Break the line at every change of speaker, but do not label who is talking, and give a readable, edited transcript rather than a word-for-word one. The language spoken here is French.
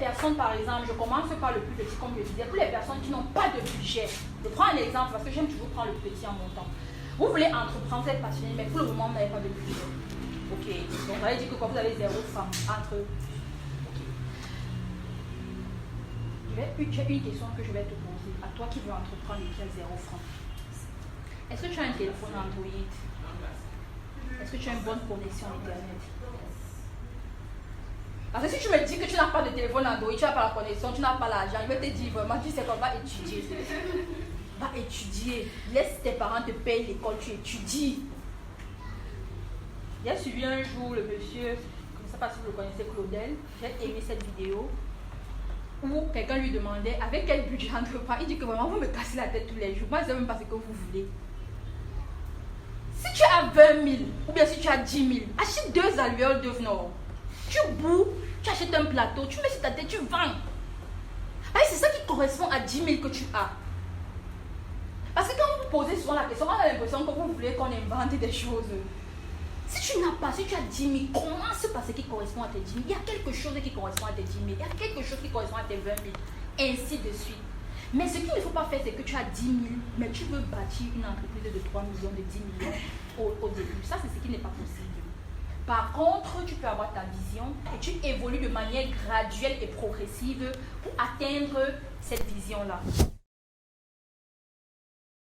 personnes, par exemple, je commence par le plus petit, comme je disais, pour les personnes qui n'ont pas de budget. Je prends un exemple parce que j'aime toujours prendre le petit en montant. Vous voulez entreprendre, vous êtes passionné, mais pour le moment, vous n'avez pas de budget. Ok, donc ça veut dire que quand vous avez 0 francs entre... Ok. J'ai une question que je vais te poser à toi qui veux entreprendre et qui a 0 francs. Est-ce que tu as un téléphone Android? Est-ce que tu as une bonne connexion Internet? Parce que si tu me dis que tu n'as pas de téléphone Android, tu n'as pas la connexion, tu n'as pas l'argent, je vais te dire vraiment, tu sais quoi, va étudier. Va étudier. Laisse tes parents te payer l'école, tu étudies. J'ai suivi un jour le monsieur, je ne sais pas si vous le connaissez, Claudel. J'ai aimé cette vidéo où quelqu'un lui demandait avec quel budget entreprendre. Il dit que vraiment vous me cassez la tête tous les jours. Moi je ne sais même pas ce que vous voulez. Si tu as 20 000 ou bien si tu as 10 000, achète 2 alvéoles d'œufs Nord. Tu boues, tu achètes un plateau, tu mets sur ta tête, tu vends. C'est ça qui correspond à 10 000 que tu as. Parce que quand vous posez souvent la question, on a l'impression que vous voulez qu'on invente des choses. Si tu n'as pas, si tu as 10 000, commence par ce qui correspond à tes 10 000. Il y a quelque chose qui correspond à tes 10 000. Il y a quelque chose qui correspond à tes 20 000. Ainsi de suite. Mais ce qu'il ne faut pas faire, c'est que tu as 10 000, mais tu veux bâtir une entreprise de 3 millions, de 10 millions au début. Ça, c'est ce qui n'est pas possible. Par contre, tu peux avoir ta vision et tu évolues de manière graduelle et progressive pour atteindre cette vision-là.